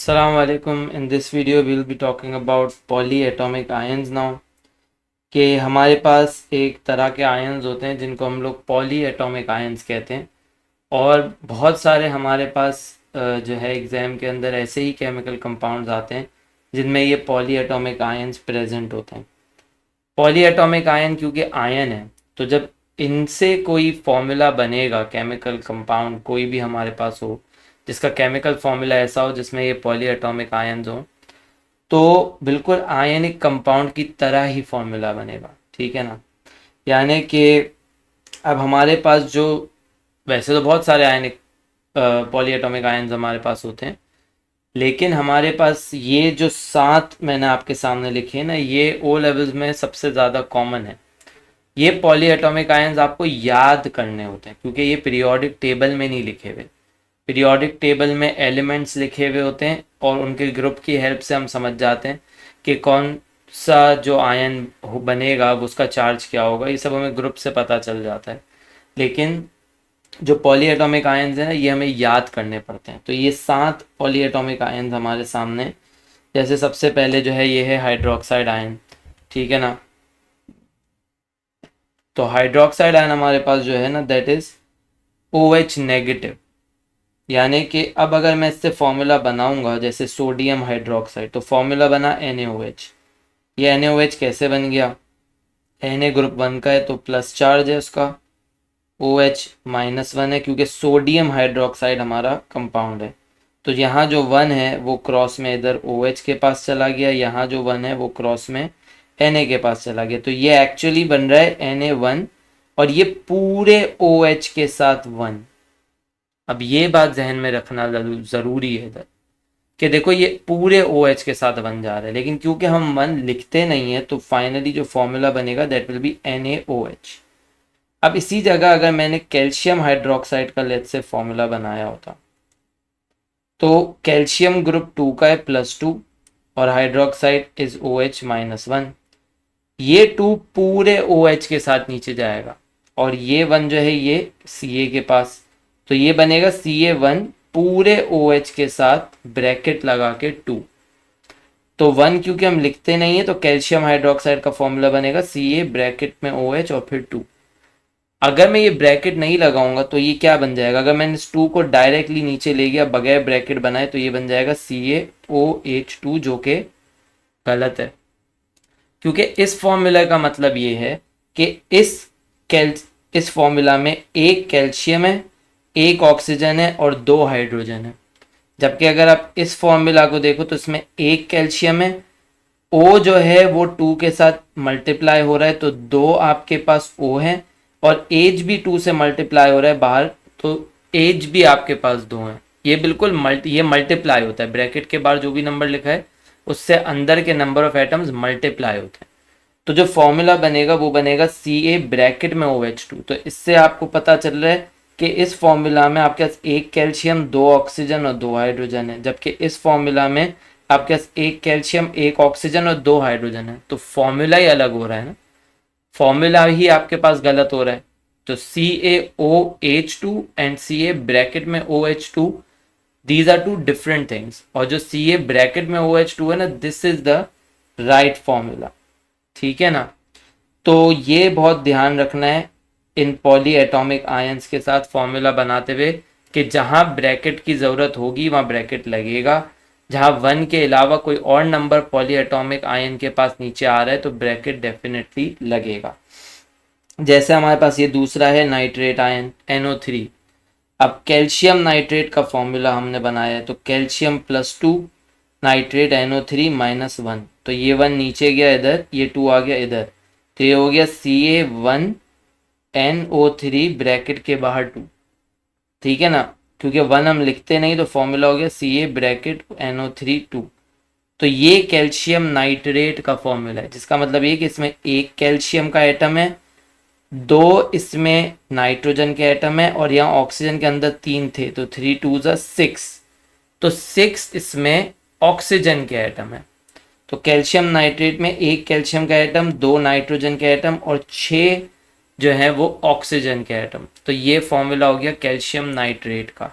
Assalamu alaikum. In this video we will be talking about polyatomic ions now. कि हमारे पास एक तरह के आयन्स होते हैं जिनको हम लोग पॉलीएटॉमिक आयन्स कहते हैं और बहुत सारे हमारे पास जो है एग्ज़ाम के अंदर ऐसे ही केमिकल कंपाउंड्स आते हैं जिनमें ये पॉलीएटॉमिक आयन्स प्रेजेंट होते हैं। पॉलीएटॉमिक आयन क्योंकि आयन है तो जब इनसे कोई फॉर्मूला बनेगा, केमिकल कंपाउंड कोई भी हमारे पास हो जिसका केमिकल फॉर्मूला ऐसा हो जिसमें ये पॉलीएटॉमिक आयन्स हो, तो बिल्कुल आयनिक कंपाउंड की तरह ही फॉर्मूला बनेगा। ठीक है ना। यानी कि अब हमारे पास जो वैसे तो बहुत सारे आयनिक पॉलीएटॉमिक आयन्स हमारे पास होते हैं, लेकिन हमारे पास ये जो 7 मैंने आपके सामने लिखे हैं ना, ये ओ लेवल्स में सबसे ज़्यादा कॉमन है। ये पॉलीएटॉमिक आयन्स आपको याद करने होते हैं क्योंकि ये पीरियोडिक टेबल में नहीं लिखे हुए। पीरियोडिक टेबल में एलिमेंट्स लिखे हुए होते हैं और उनके ग्रुप की हेल्प से हम समझ जाते हैं कि कौन सा जो आयन बनेगा उसका चार्ज क्या होगा। ये सब हमें ग्रुप से पता चल जाता है, लेकिन जो पॉलीएटॉमिक आयन्स हैं ना, ये हमें याद करने पड़ते हैं। तो ये 7 पॉलीएटॉमिक आयन्स हमारे सामने, जैसे सबसे पहले जो है ये है हाइड्रोक्साइड आयन। ठीक है ना। तो हाइड्रोक्साइड आयन हमारे पास जो है ना, दैट इज OH नेगेटिव। यानी कि अब अगर मैं इससे फॉर्मूला बनाऊंगा जैसे सोडियम हाइड्रोक्साइड, तो फॉर्मूला बना NaOH। ये NaOH कैसे बन गया? Na ग्रुप 1 का है तो प्लस चार्ज है उसका, OH -1 है क्योंकि सोडियम हाइड्रोक्साइड हमारा कंपाउंड है। तो यहाँ जो 1 है वो क्रॉस में इधर OH के पास चला गया, यहाँ जो 1 है वो क्रॉस में Na के पास चला गया। तो ये एक्चुअली बन रहा है Na1 और ये पूरे OH के साथ 1। अब ये बात जहन में रखना ज़रूरी है इधर कि देखो ये पूरे OH के साथ बन जा रहा है, लेकिन क्योंकि हम 1 लिखते नहीं है तो फाइनली जो फॉर्मूला बनेगा दैट विल बी NaOH। अब इसी जगह अगर मैंने कैल्शियम हाइड्रोक्साइड का लेट से फॉर्मूला बनाया होता तो कैल्शियम ग्रुप 2 का है +2 और हाइड्रोक्साइड इज OH -1। ये 2 पूरे OH के साथ नीचे जाएगा और ये 1 जो है ये Ca के पास, तो ये बनेगा Ca1 पूरे OH के साथ ब्रैकेट लगा के 2। तो 1 क्योंकि हम लिखते नहीं है तो कैल्शियम हाइड्रोक्साइड का फॉर्मूला बनेगा Ca ब्रैकेट में OH और फिर 2। अगर मैं ये ब्रैकेट नहीं लगाऊंगा तो ये क्या बन जाएगा? अगर मैंने इस 2 को डायरेक्टली नीचे ले गया बगैर ब्रैकेट बनाए तो ये बन जाएगा CaOH2, जो कि गलत है क्योंकि इस फॉर्मूला का मतलब ये है कि इस फॉर्मूला में एक कैल्शियम है, एक ऑक्सीजन है और 2 हाइड्रोजन है। जबकि अगर आप इस फॉर्मूला को देखो तो इसमें एक कैल्शियम है, O जो है वो 2 के साथ मल्टीप्लाई हो रहा है तो 2 आपके पास O है और H भी 2 से मल्टीप्लाई हो रहा है बाहर, तो H भी आपके पास 2 है। ये बिल्कुल ये मल्टीप्लाई होता है, ब्रैकेट के बाहर जो भी नंबर लिखा है उससे अंदर के नंबर ऑफ एटम्स मल्टीप्लाई होते हैं। तो जो फॉर्मूला बनेगा वो बनेगा Ca ब्रैकेट में OH2। तो इससे आपको पता चल रहा है कि इस फॉर्मूला में आपके पास एक कैल्शियम, 2 ऑक्सीजन और 2 हाइड्रोजन है, जबकि इस फॉर्मूला में आपके पास एक कैल्शियम, एक ऑक्सीजन और 2 हाइड्रोजन है। तो फॉर्मूला ही अलग हो रहा है ना, फॉर्मूला ही आपके पास गलत हो रहा है। तो CaOH2 एंड Ca ब्रैकेट में OH2, these are 2 different things. और जो Ca ब्रैकेट में OH2 है ना, this is the right formula. ठीक है ना। तो ये बहुत ध्यान रखना है इन पॉलीएटॉमिक आयंस के साथ फॉर्मूला बनाते हुए कि जहां ब्रैकेट की ज़रूरत होगी वहां ब्रैकेट लगेगा, जहां 1 के अलावा कोई और नंबर पॉलीएटॉमिक आयन के पास नीचे आ रहा है तो ब्रैकेट डेफिनेटली लगेगा। जैसे हमारे पास ये दूसरा है नाइट्रेट आयन NO3। अब कैल्शियम नाइट्रेट का फॉर्मूला हमने बनाया है तो कैल्शियम +2 नाइट्रेट NO3 -1, तो ये 1 नीचे गया इधर, ये 2 आ गया इधर, तो ये हो गया Ca1NO3 ब्रैकेट के बाहर 2। ठीक है ना, क्योंकि 1 हम लिखते नहीं तो फॉर्मूला हो गया Ca ब्रैकेट NO3 2। तो ये कैल्शियम नाइट्रेट का फॉर्मूला है, जिसका मतलब ये कि इसमें एक कैल्शियम का एटम है, 2 इसमें नाइट्रोजन के एटम है और यहाँ ऑक्सीजन के अंदर 3 थे तो 3 2 6, तो 6 इसमें ऑक्सीजन के एटम है। तो कैल्शियम नाइट्रेट में एक कैल्शियम का एटम, 2 नाइट्रोजन के एटम और 6 जो है वो ऑक्सीजन के एटम। तो ये फॉर्मूला हो गया कैल्शियम नाइट्रेट का।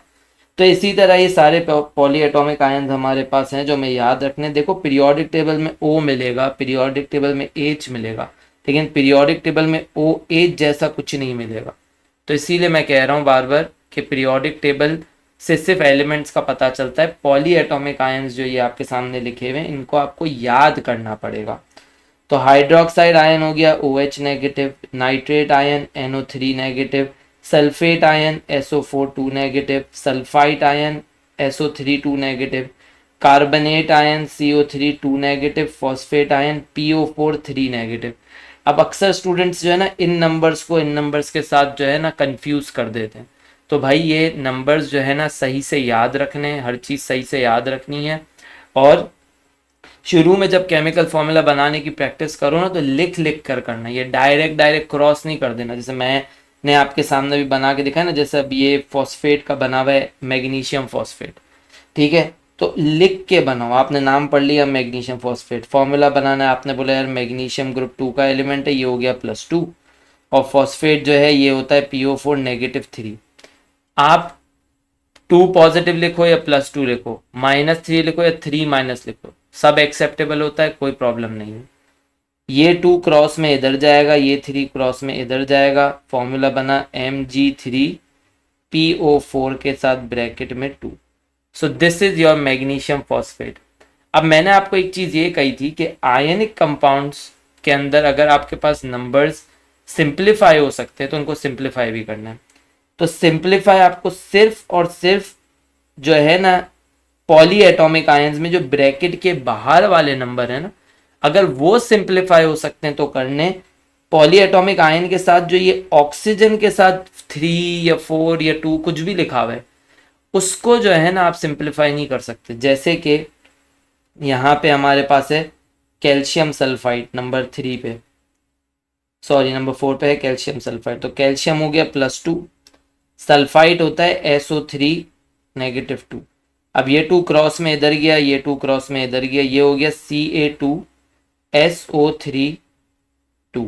तो इसी तरह ये सारे पॉली एटॉमिक आयन्स हमारे पास हैं जो हमें याद रखने। देखो पीरियोडिक टेबल में O मिलेगा, पीरियोडिक टेबल में H मिलेगा, लेकिन पीरियोडिक टेबल में OH जैसा कुछ नहीं मिलेगा। तो इसीलिए मैं कह रहा हूँ बार बार कि पीरियोडिक टेबल से सिर्फ एलिमेंट्स का पता चलता है। पॉली एटॉमिक आयन्स जो ये आपके सामने लिखे हुए हैं इनको आपको याद करना पड़ेगा। तो हाइड्रोक्साइड आयन हो गया OH negative, nitrate ion NO3 negative, sulphate ion SO4 2 negative, sulphite ion SO3 2 negative, carbonate ion CO3 2 negative, phosphate ion PO4 3 negative. अब अक्सर स्टूडेंट्स जो है ना इन नंबर्स के साथ जो है ना कंफ्यूज कर देते हैं। तो भाई ये नंबर्स जो है ना सही से याद रखने हैं, हर चीज़ सही से याद रखनी है। और शुरू में जब केमिकल फॉर्मूला बनाने की प्रैक्टिस करो ना तो लिख लिख कर करना, ये डायरेक्ट क्रॉस नहीं कर देना। जैसे मैंने आपके सामने भी बना के दिखाया ना, जैसे अब ये फॉस्फेट का बना हुआ है मैग्नीशियम फॉस्फेट, ठीक है, तो लिख के बनाओ। आपने नाम पढ़ लिया मैग्नीशियम फॉस्फेट, फॉर्मूला बनाना है, आपने बोला यार मैग्नीशियम ग्रुप 2 का एलिमेंट है, ये हो गया +2, और फॉस्फेट जो है ये होता है PO4 -3। आप 2 पॉजिटिव लिखो या +2 लिखो, -3 लिखो या 3 माइनस लिखो, सब एक्सेप्टेबल होता है, कोई प्रॉब्लम नहीं है। ये 2 क्रॉस में इधर जाएगा, ये 3 क्रॉस में इधर जाएगा, फॉर्मूला बना Mg3PO4 के साथ ब्रैकेट में 2। So this is your magnesium phosphate. अब मैंने आपको एक चीज ये कही थी कि आयनिक कंपाउंड्स के अंदर अगर आपके पास नंबर्स सिंप्लीफाई हो सकते हैं तो उनको सिंप्लीफाई भी करना है। तो सिंप्लीफाई आपको सिर्फ और सिर्फ जो है ना पॉली एटॉमिक आयंस में जो ब्रैकेट के बाहर वाले नंबर है ना, अगर वो सिंप्लीफाई हो सकते हैं तो करने। पॉली एटॉमिक आयन के साथ जो ये ऑक्सीजन के साथ 3 या 4 या 2 कुछ भी लिखा हुआ है उसको जो है ना आप सिंप्लीफाई नहीं कर सकते। जैसे कि यहाँ पे हमारे पास है कैल्शियम सल्फाइड नंबर 3 पे, सॉरी नंबर 4 पे है कैल्शियम सल्फाइड। तो कैल्शियम हो गया +2, सल्फाइड होता है SO3 -2। अब ये 2 क्रॉस में इधर गया, ये 2 क्रॉस में इधर गया, ये हो गया CA2SO3 2।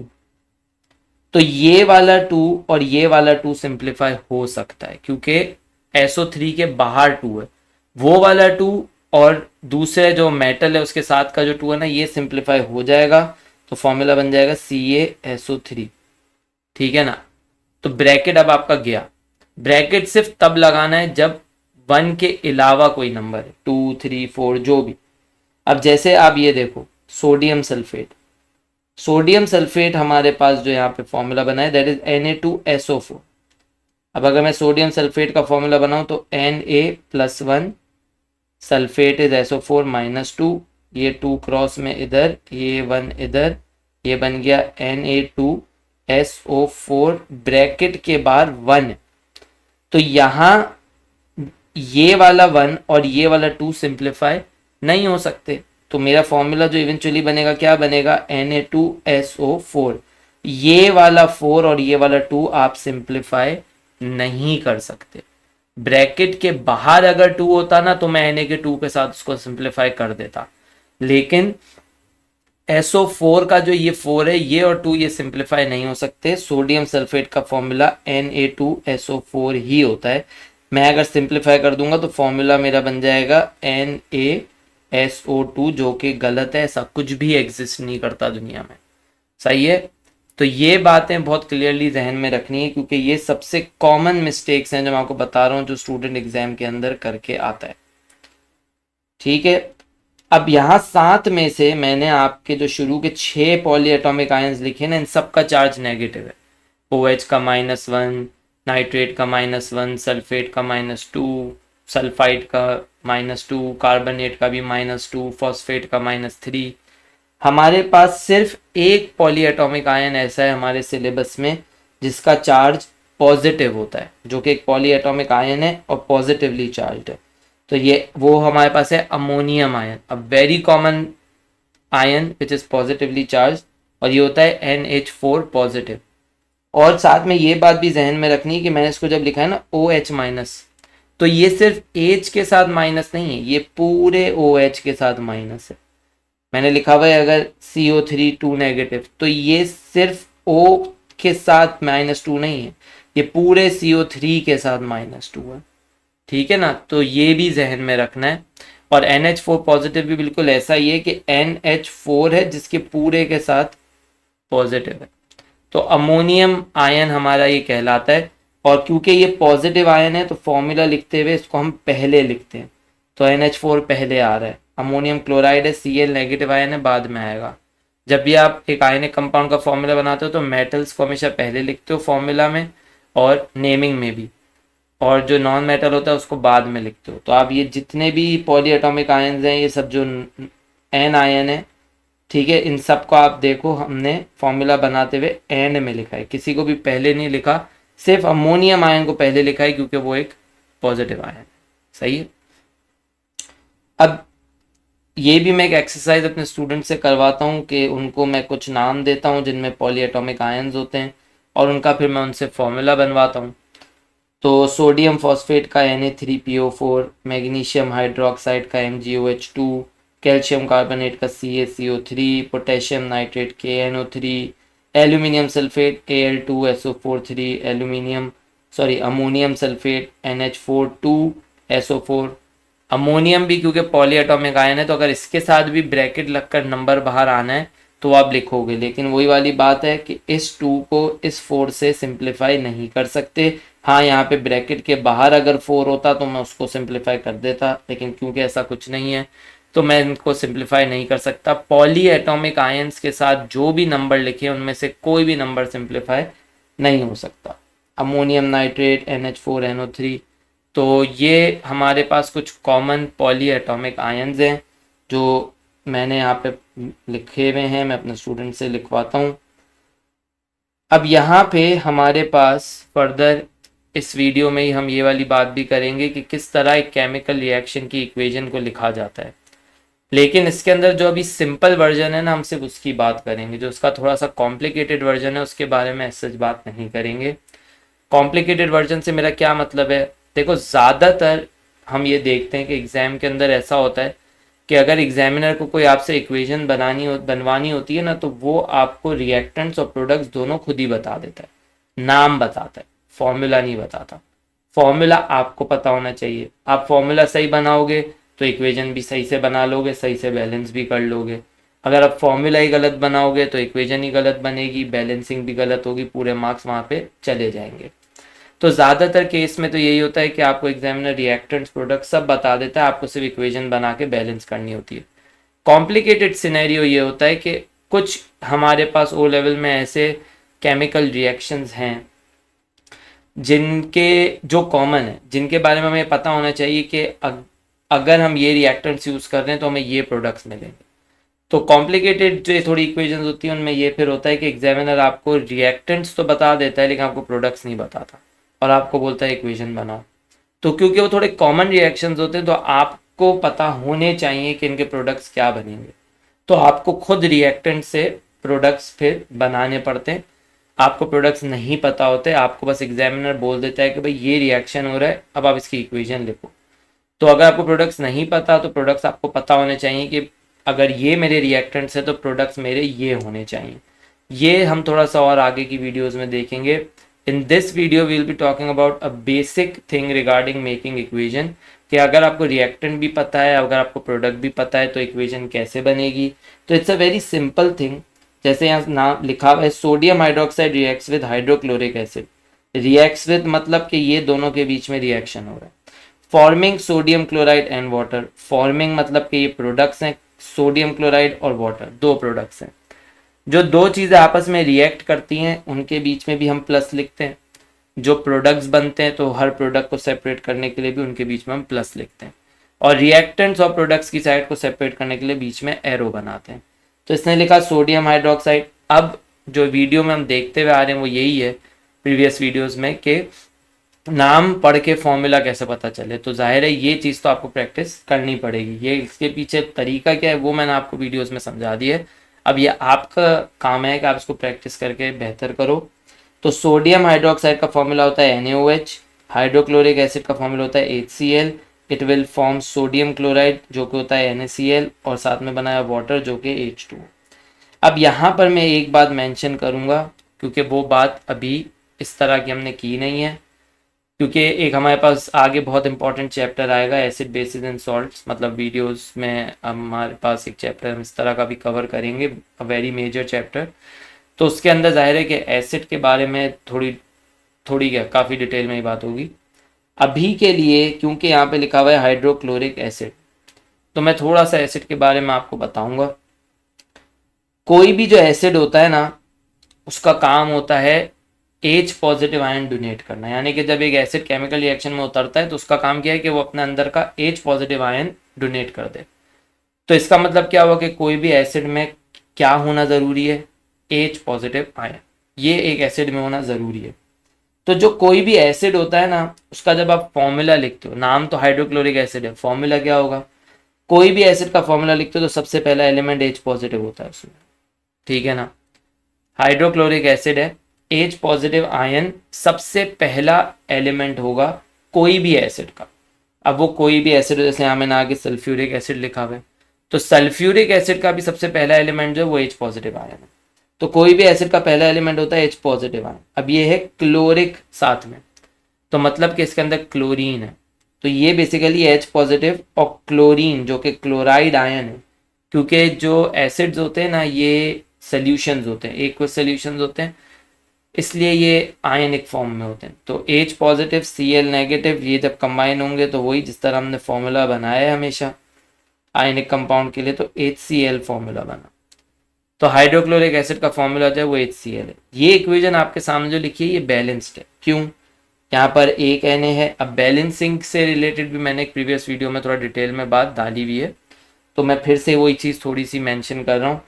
तो ये वाला 2 और ये वाला 2 सिंप्लीफाई हो सकता है क्योंकि SO3 के बाहर 2 है, वो वाला 2 और दूसरे जो मेटल है उसके साथ का जो 2 है ना ये सिंप्लीफाई हो जाएगा। तो फॉर्मूला बन जाएगा CaSO3, ठीक है ना। तो ब्रैकेट अब आपका गया। ब्रैकेट सिर्फ तब लगाना है जब 1 के अलावा कोई नंबर है, 2 3 4 जो भी। अब जैसे आप ये देखो सोडियम सल्फेट, सोडियम सल्फेट हमारे पास जो यहाँ पे फॉर्मूला बना है दैट इज Na2SO4। अब अगर मैं सोडियम सल्फेट का फॉर्मूला बनाऊं तो Na+1 सल्फेट इज SO4 -2, ये 2 क्रॉस में इधर, ये 1 इधर, ये बन गया Na2SO4 ब्रैकेट के बाहर 1। तो यहाँ ये वाला 1 और ये वाला 2 सिंप्लीफाई नहीं हो सकते। तो मेरा फॉर्मूला जो इवेंचुअली बनेगा क्या बनेगा Na2SO4। ये वाला 4 और ये वाला 2 आप सिंप्लीफाई नहीं कर सकते। ब्रैकेट के बाहर अगर 2 होता ना तो मैं Na के 2 के साथ उसको सिंप्लीफाई कर देता, लेकिन SO4 का जो ये 4 है ये और 2 ये सिंप्लीफाई नहीं हो सकते। सोडियम सल्फेट का फॉर्मूला Na2SO4 ही होता है। मैं अगर सिंप्लीफाई कर दूंगा तो फॉर्मूला मेरा बन जाएगा NaSO2 जो कि गलत है, ऐसा कुछ भी एग्जिस्ट नहीं करता दुनिया में, सही है। तो ये बातें बहुत क्लियरली जहन में रखनी है क्योंकि ये सबसे कॉमन मिस्टेक्स हैं जो मैं आपको बता रहा हूँ जो स्टूडेंट एग्जाम के अंदर करके आता है, ठीक है। अब यहाँ 7 में से मैंने आपके जो शुरू के 6 पॉली एटॉमिक आयंस लिखे ना इन सब का चार्ज नेगेटिव है। OH का -1, नाइट्रेट का -1, सल्फेट का -2, सल्फाइड का -2, कार्बोनेट का भी -2, फॉस्फेट का -3। हमारे पास सिर्फ एक पॉली एटॉमिक आयन ऐसा है हमारे सिलेबस में जिसका चार्ज पॉजिटिव होता है, जो कि एक पॉली एटॉमिक आयन है और पॉजिटिवली चार्ज है। तो ये वो हमारे पास है ammonium ion, a very common ion which is positively charge, और ये होता है NH4 पॉजिटिव। और साथ में ये बात भी जहन में रखनी है कि मैंने इसको जब लिखा है ना OH-, तो ये सिर्फ H के साथ माइनस नहीं है, ये पूरे OH के साथ माइनस है। मैंने लिखा हुआ है अगर CO3 2 नेगेटिव तो ये सिर्फ O के साथ -2 नहीं है, ये पूरे CO3 के साथ -2 है। ठीक है ना, तो ये भी जहन में रखना है। और NH4 पॉजिटिव भी बिल्कुल ऐसा ही है कि NH4 है जिसके पूरे के साथ पॉजिटिव है, तो अमोनियम आयन हमारा ये कहलाता है। और क्योंकि ये पॉजिटिव आयन है तो फॉर्मूला लिखते हुए इसको हम पहले लिखते हैं, तो NH4 पहले आ रहा है। अमोनियम क्लोराइड है, Cl नेगेटिव आयन है, बाद में आएगा। जब भी आप एक आयनिक कंपाउंड का फॉर्मूला बनाते हो तो मेटल्स को हमेशा पहले लिखते हो फॉर्मूला में और नेमिंग में भी, और जो नॉन मेटल होता है उसको बाद में लिखते हो। तो आप ये जितने भी पॉली एटॉमिक आयन्स हैं, ये सब जो एन आयन है, ठीक है, इन सब को आप देखो हमने फॉर्मूला बनाते हुए एंड में लिखा है, किसी को भी पहले नहीं लिखा, सिर्फ अमोनियम आयन को पहले लिखा है क्योंकि वो एक पॉजिटिव आयन है। सही है। अब ये भी मैं एक एक्सरसाइज अपने स्टूडेंट से करवाता हूँ कि उनको मैं कुछ नाम देता हूँ जिनमें पॉली एटॉमिक आयन्स होते हैं और उनका फिर मैं उनसे फॉर्मूला बनवाता हूँ। तो सोडियम फॉस्फेट का Na3PO4, मैग्नीशियम हाइड्रोक्साइड का MgOH2, कैल्शियम कार्बोनेट का CaCO3, potassium nitrate KNO3, aluminium sulphate Al2SO43, ammonium sulphate NH42SO4। Ammonium भी क्योंकि पॉली एटॉमिक आयन है तो अगर इसके साथ भी ब्रैकेट लगकर नंबर बाहर आना है तो आप लिखोगे, लेकिन वही वाली बात है कि इस 2 को इस 4 से सिंप्लीफाई नहीं कर सकते। हाँ, यहाँ पे ब्रैकेट के बाहर अगर 4 होता तो मैं उसको सिंप्लीफाई कर देता, लेकिन क्योंकि ऐसा कुछ नहीं है तो मैं इनको सिंप्लीफाई नहीं कर सकता। पॉली एटॉमिक आयन्स के साथ जो भी नंबर लिखे उनमें से कोई भी नंबर सिंप्लीफाई नहीं हो सकता। अमोनियम नाइट्रेट NH4NO3, तो ये हमारे पास कुछ कॉमन पॉली एटॉमिक आयन्स हैं जो मैंने यहाँ पे लिखे हुए हैं, मैं अपने स्टूडेंट से लिखवाता हूँ। अब यहाँ पे हमारे पास फर्दर इस वीडियो में ही हम ये वाली बात भी करेंगे कि किस तरह एक केमिकल रिएक्शन की इक्वेशन को लिखा जाता है, लेकिन इसके अंदर जो अभी सिंपल वर्जन है ना, हम सिर्फ उसकी बात करेंगे। जो उसका थोड़ा सा कॉम्प्लिकेटेड वर्जन है उसके बारे में सच बात नहीं करेंगे। कॉम्प्लिकेटेड वर्जन से मेरा क्या मतलब है, देखो ज़्यादातर हम ये देखते हैं कि एग्ज़ाम के अंदर ऐसा होता है कि अगर एग्जामिनर को कोई आपसे इक्वेशन बनवानी होती है ना, तो वो आपको रिएक्टेंट्स और प्रोडक्ट्स दोनों खुद ही बता देता है, नाम बताता है, फॉर्मूला नहीं बताता। फॉर्मूला आपको पता होना चाहिए। आप फॉर्मूला सही बनाओगे तो इक्वेशन भी सही से बना लोगे, सही से बैलेंस भी कर लोगे। अगर आप फॉर्मूला ही गलत बनाओगे तो इक्वेशन ही गलत बनेगी, बैलेंसिंग भी गलत होगी, पूरे मार्क्स वहाँ पे चले जाएंगे। तो ज़्यादातर केस में तो यही होता है कि आपको एग्जामिनर रिएक्टेंट्स प्रोडक्ट सब बता देता है, आपको सिर्फ इक्वेशन बना के बैलेंस करनी होती है। कॉम्प्लिकेटेड सिनेरियो ये होता है कि कुछ हमारे पास ओ लेवल में ऐसे केमिकल रिएक्शंस हैं जिनके जो कॉमन है, जिनके बारे में हमें पता होना चाहिए कि अगर हम ये रिएक्टेंट्स यूज़ कर रहे हैं तो हमें ये प्रोडक्ट्स मिलेंगे। तो कॉम्प्लिकेटेड जो थोड़ी इक्वेशंस होती हैं उनमें ये फिर होता है कि एग्जामिनर आपको रिएक्टेंट्स तो बता देता है लेकिन आपको प्रोडक्ट्स नहीं बताता और आपको बोलता है इक्वेशन बनाओ। तो क्योंकि वो थोड़े कॉमन रिएक्शंस होते हैं तो आपको पता होने चाहिए कि इनके प्रोडक्ट्स क्या बनेंगे, तो आपको खुद रिएक्टेंट से प्रोडक्ट्स फिर बनाने पड़ते हैं। आपको प्रोडक्ट्स नहीं पता होते, आपको बस एग्जामिनर बोल देता है कि भाई ये रिएक्शन हो रहा है, अब आप इसकी इक्वेशन लिखो। तो अगर आपको प्रोडक्ट्स नहीं पता तो प्रोडक्ट्स आपको पता होने चाहिए कि अगर ये मेरे रिएक्टेंट्स है तो प्रोडक्ट्स मेरे ये होने चाहिए। ये हम थोड़ा सा और आगे की वीडियोस में देखेंगे। In this video we will be talking about a basic thing regarding making equation, कि अगर आपको रिएक्टेंट भी पता है, अगर आपको प्रोडक्ट भी पता है तो इक्वेशन कैसे बनेगी। तो it's a very simple thing. जैसे यहाँ नाम लिखा हुआ है, sodium hydroxide reacts with hydrochloric acid. Reacts with मतलब कि ये दोनों के बीच में रिएक्शन हो रहा है। Forming sodium chloride and water. Forming मतलब कि ये प्रोडक्ट्स हैं, सोडियम क्लोराइड और वाटर दो प्रोडक्ट्स हैं। जो दो चीज़ें आपस में रिएक्ट करती हैं उनके बीच में भी हम प्लस लिखते हैं। जो प्रोडक्ट्स बनते हैं तो हर प्रोडक्ट को सेपरेट करने के लिए भी उनके बीच में हम प्लस लिखते हैं, और रिएक्टेंट्स और प्रोडक्ट्स की साइड को सेपरेट करने के लिए बीच में एरो बनाते हैं। तो इसने लिखा सोडियम हाइड्रोक्साइड। अब जो वीडियो में हम देखते हुए आ रहे हैं वो यही है प्रीवियस वीडियोस में कि नाम पढ़ के फॉर्मूला कैसे पता चले। तो जाहिर है ये चीज़ तो आपको प्रैक्टिस करनी पड़ेगी। ये इसके पीछे तरीका क्या है वो मैंने आपको वीडियोस में समझा दिया है। अब ये आपका काम है कि आप इसको प्रैक्टिस करके बेहतर करो। तो सोडियम हाइड्रोक्साइड का फॉर्मूला होता है NaOH, हाइड्रोक्लोरिक एसिड का फॉर्मूला होता है HCl। It will form sodium chloride जो कि होता है NaCl, और साथ में बनाया वाटर जो कि H2। अब यहाँ पर मैं एक बात मेंशन करूँगा क्योंकि वो बात अभी इस तरह की हमने की नहीं है। क्योंकि एक हमारे पास आगे बहुत इंपॉर्टेंट चैप्टर आएगा एसिड बेसिस एंड सॉल्ट्स, मतलब वीडियोस में हमारे पास एक चैप्टर हम इस तरह का भी कवर करेंगे, अ वेरी मेजर चैप्टर। तो उसके अंदर जाहिर है कि एसिड के बारे में थोड़ी थोड़ी क्या काफ़ी डिटेल में ही बात होगी। अभी के लिए क्योंकि यहाँ पे लिखा हुआ है हाइड्रोक्लोरिक एसिड, तो मैं थोड़ा सा एसिड के बारे में आपको बताऊंगा। कोई भी जो एसिड होता है ना, उसका काम होता है एच पॉजिटिव आयन डोनेट करना, यानी कि जब एक एसिड केमिकल रिएक्शन में उतरता है तो उसका काम क्या है कि वो अपने अंदर का एच पॉजिटिव आयन डोनेट कर दे। तो इसका मतलब क्या हुआ कि कोई भी एसिड में क्या होना ज़रूरी है, एच पॉजिटिव आयन, ये एक एसिड में होना ज़रूरी है। तो जो कोई भी एसिड होता है ना, उसका जब आप फॉर्मूला लिखते हो, नाम तो हाइड्रोक्लोरिक एसिड है, फॉर्मूला क्या होगा, कोई भी एसिड का फॉर्मूला लिखते हो तो सबसे पहला एलिमेंट एच पॉजिटिव होता है उसमें, ठीक है ना। हाइड्रोक्लोरिक एसिड है, एच पॉजिटिव आयन सबसे पहला एलिमेंट होगा कोई भी एसिड का। अब वो कोई भी एसिड, जैसे यहाँ मैंने आगे सल्फ्यूरिक एसिड लिखा हुआ है, तो सल्फ्यूरिक एसिड का भी सबसे पहला एलिमेंट जो है वो एच पॉजिटिव आयन है। तो कोई भी एसिड का पहला एलिमेंट होता है एच पॉजिटिव आयन। अब ये है क्लोरिक साथ में, तो मतलब कि इसके अंदर क्लोरीन है, तो ये बेसिकली एच पॉजिटिव और क्लोरीन जो कि क्लोराइड आयन है, क्योंकि जो एसिड्स होते हैं ना ये सॉल्यूशंस होते हैं, एक्वस सॉल्यूशंस होते हैं, इसलिए ये आयनिक फॉर्म में होते हैं। तो H positive C L negative ये जब कंबाइन होंगे तो वही जिस तरह हमने फॉर्मूला बनाया है हमेशा आयनिक कंपाउंड के लिए, तो एच सी एल फॉर्मूला बना। तो हाइड्रोक्लोरिक एसिड का फॉर्मूला जो है वो एच सी एल है। ये इक्वेशन आपके सामने जो लिखी है ये बैलेंस्ड है, क्यों, यहाँ पर एक Na है। अब बैलेंसिंग से रिलेटेड भी मैंने एक प्रीवियस वीडियो में थोड़ा डिटेल में बात डाली हुई है, तो मैं फिर से वही चीज़ थोड़ी सी मेंशन कर रहा हूँ।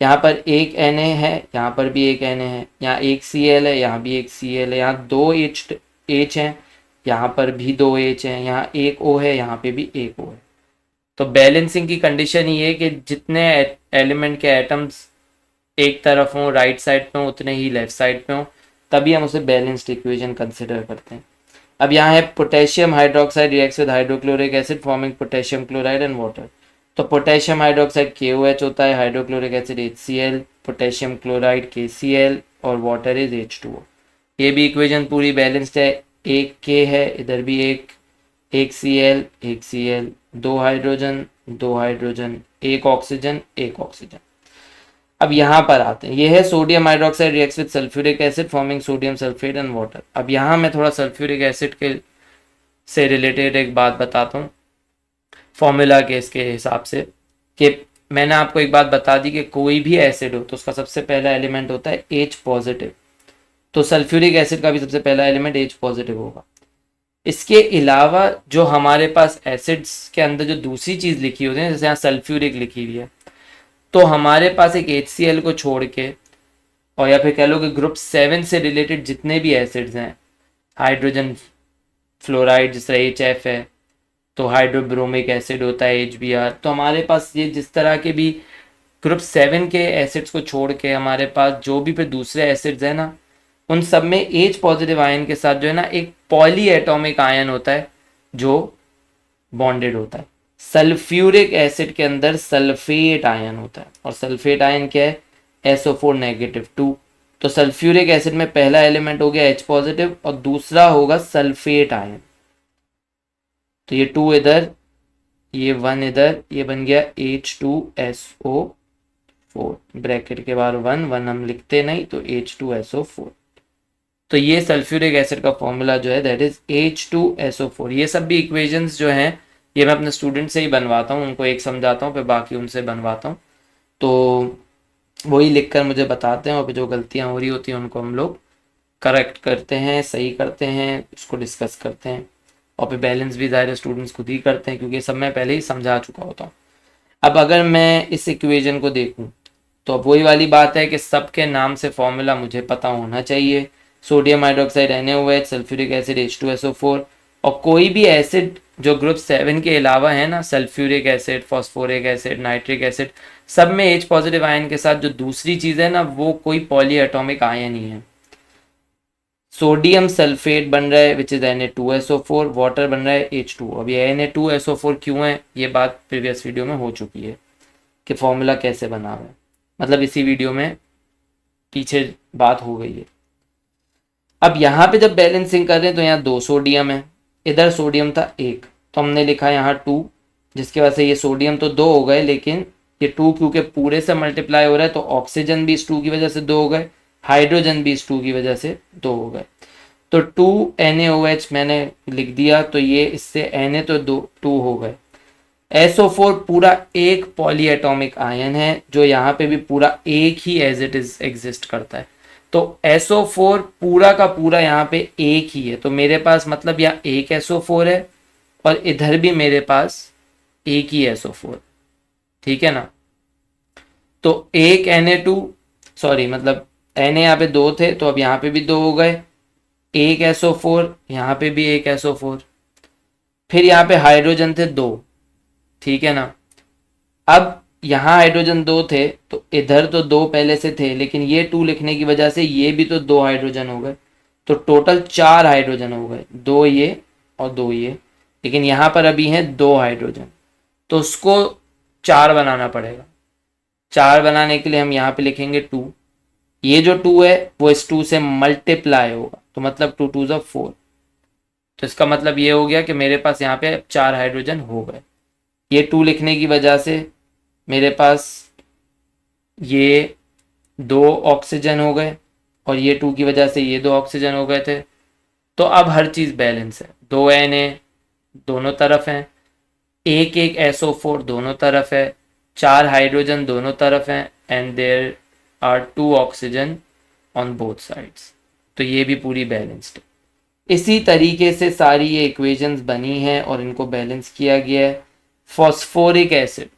यहाँ पर एक Na है, यहाँ पर भी एक Na है, यहाँ एक Cl है, यहाँ भी एक Cl है, यहाँ दो H हैं, यहाँ पर भी दो H हैं, यहाँ एक O है, यहाँ पे भी एक O है। तो बैलेंसिंग की कंडीशन ये है कि जितने एलिमेंट के एटम्स एक तरफ हों राइट साइड पे हों उतने ही लेफ्ट साइड पे हों, तभी हम उसे बैलेंस्ड इक्वेशन कंसिडर करते हैं। अब यहाँ है potassium hydroxide reacts with hydrochloric acid forming potassium chloride and water. तो पोटेशियम हाइड्रोक्साइड KOH होता है, hydrochloric acid HCl, potassium chloride KCl और वाटर इज H2O। ये भी इक्वेशन पूरी बैलेंस्ड है, एक K है, इधर भी एक Cl, एक Cl, दो हाइड्रोजन, एक ऑक्सीजन, एक ऑक्सीजन। अब यहाँ पर आते हैं, ये है sodium hydroxide reacts with sulphuric acid forming sodium sulphate and water. अब यहाँ मैं थोड़ा सल्फ्यूरिक एसिड के से रिलेटेड एक बात बताता हूँ फॉर्मूला के इसके हिसाब से, कि मैंने आपको एक बात बता दी कि कोई भी एसिड हो तो उसका सबसे पहला एलिमेंट होता है H पॉजिटिव, तो सल्फ्यूरिक एसिड का भी सबसे पहला एलिमेंट H पॉजिटिव होगा। इसके अलावा जो हमारे पास एसिड्स के अंदर जो दूसरी चीज़ लिखी होती है, जैसे यहाँ सल्फ्यूरिक लिखी हुई है, तो हमारे पास एक HCl को छोड़ के, और या फिर कह लो कि ग्रुप 7 से रिलेटेड जितने भी एसिड्स हैं, हाइड्रोजन फ्लोराइड जिस तरह HF है, तो हाइड्रोब्रोमिक एसिड होता है HBr, तो हमारे पास ये जिस तरह के भी ग्रुप 7 के एसिड्स को छोड़ के हमारे पास जो भी फिर दूसरे एसिड्स हैं ना, उन सब में H पॉजिटिव आयन के साथ जो है ना एक पॉली एटॉमिक आयन होता है जो बॉन्डेड होता है। सल्फ्यूरिक एसिड के अंदर सल्फेट आयन होता है, और सल्फेट आयन क्या है, SO4 नेगेटिव 2। तो सल्फ्यूरिक एसिड में पहला एलिमेंट हो गया H पॉजिटिव और दूसरा होगा सल्फेट आयन, तो ये 2 इधर, ये 1 इधर, ये बन गया H2SO4, ब्रैकेट के बाहर 1 1 हम लिखते नहीं तो H2SO4। तो ये सल्फ्यूरिक एसिड का फॉर्मूला जो है दैट इज H2SO4। ये सब भी इक्वेशंस जो हैं ये मैं अपने स्टूडेंट से ही बनवाता हूँ, उनको एक समझाता हूँ फिर बाकी उनसे बनवाता हूँ, तो वही लिख कर मुझे बताते हैं, और फिर जो गलतियाँ हो रही होती हैं उनको हम लोग करेक्ट करते हैं, सही करते हैं, उसको डिस्कस करते हैं, और फिर बैलेंस भी ज़ाहिर स्टूडेंट्स खुद ही करते हैं क्योंकि ये सब मैं पहले ही समझा चुका होता हूँ। अब अगर मैं इस इक्वेशन को देखूँ तो अब वही वाली बात है कि सबके नाम से फॉर्मूला मुझे पता होना चाहिए, sodium hydroxide NaOH, sulphuric acid H2SO4, और कोई भी एसिड जो ग्रुप 7 के अलावा है ना, sulphuric acid, phosphoric acid, nitric acid, सब में H पॉजिटिव आयन के साथ जो दूसरी चीज़ है ना वो कोई पॉली एटॉमिक आयन ही है। सोडियम सल्फेट बन रहा है विच इज Na2SO4, वाटर बन रहा है H2O। अब ये Na2SO4 क्यों है ये बात प्रीवियस वीडियो में हो चुकी है कि फॉर्मूला कैसे बना हुआ है, मतलब इसी वीडियो में पीछे बात हो गई है। अब यहाँ पे जब बैलेंसिंग कर रहे हैं तो यहाँ 2 सोडियम है, इधर सोडियम था 1, तो हमने लिखा यहाँ 2, जिसकी वजह से ये सोडियम तो 2 हो गए, लेकिन ये 2 क्योंकि पूरे से मल्टीप्लाई हो रहा है तो ऑक्सीजन भी इस 2 की वजह से 2 हो गए, हाइड्रोजन भी इस 2 की वजह से 2 हो गए। तो 2NaOH मैंने लिख दिया, तो ये इससे Na तो 2 हो गए। SO4 पूरा एक पॉली एटॉमिक आयन है जो यहाँ पे भी पूरा एक ही एज इट इज एग्जिस्ट करता है। तो SO4 पूरा का पूरा यहाँ पे एक ही है, तो मेरे पास मतलब यहाँ एक SO4 है और इधर भी मेरे पास एक ही SO4, ठीक है ना। तो एक Na2, सॉरी मतलब Na यहाँ पे 2 थे तो अब यहाँ पे भी 2 हो गए, एक SO4, यहाँ पे भी एक SO4, फिर यहाँ पे हाइड्रोजन थे 2, ठीक है ना। अब यहाँ हाइड्रोजन 2 थे तो इधर तो 2 पहले से थे, लेकिन ये 2 लिखने की वजह से ये भी तो 2 हाइड्रोजन हो गए, तो टोटल 4 हाइड्रोजन हो गए, 2 ये और 2 ये, लेकिन यहाँ पर अभी हैं 2 हाइड्रोजन, तो उसको 4 बनाना पड़ेगा। 4 बनाने के लिए हम यहाँ पे लिखेंगे 2, ये जो 2 है वो इस 2 से मल्टीप्लाई होगा, तो मतलब 2 2 ज़ा 4, तो इसका मतलब ये हो गया कि मेरे पास यहाँ पे 4 हाइड्रोजन हो गए। ये 2 लिखने की वजह से मेरे पास ये 2 ऑक्सीजन हो गए और ये 2 की वजह से ये 2 ऑक्सीजन हो गए थे। तो अब हर चीज़ बैलेंस है, 2 Na दोनों तरफ हैं, एक एक SO4 दोनों तरफ है, 4 हाइड्रोजन दोनों तरफ हैं, and there are 2 oxygen on both sides. तो ये भी पूरी बैलेंस्ड है। इसी तरीके से सारी ये इक्वेशंस बनी हैं और इनको बैलेंस किया गया है। फॉस्फोरिक एसिड,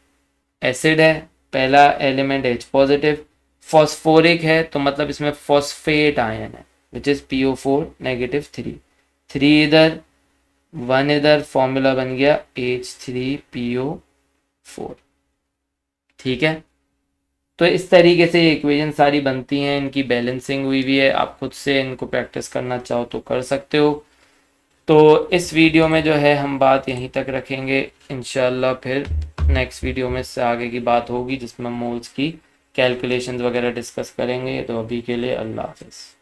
एसिड है, पहला एलिमेंट H पॉजिटिव, फॉस्फोरिक है तो मतलब इसमें फॉस्फेट आयन है विच इज PO4 नेगेटिव 3, 3 इधर 1 इधर, फॉर्मूला बन गया H3PO4, ठीक है। तो इस तरीके से ये इक्वेशन सारी बनती हैं, इनकी बैलेंसिंग हुई हुई है, आप खुद से इनको प्रैक्टिस करना चाहो तो कर सकते हो। तो इस वीडियो में जो है हम बात यहीं तक रखेंगे, इंशाल्लाह फिर नेक्स्ट वीडियो में इससे आगे की बात होगी जिसमें मोल्स की कैलकुलेशंस वगैरह डिस्कस करेंगे। तो अभी के लिए अल्लाह हाफिज़।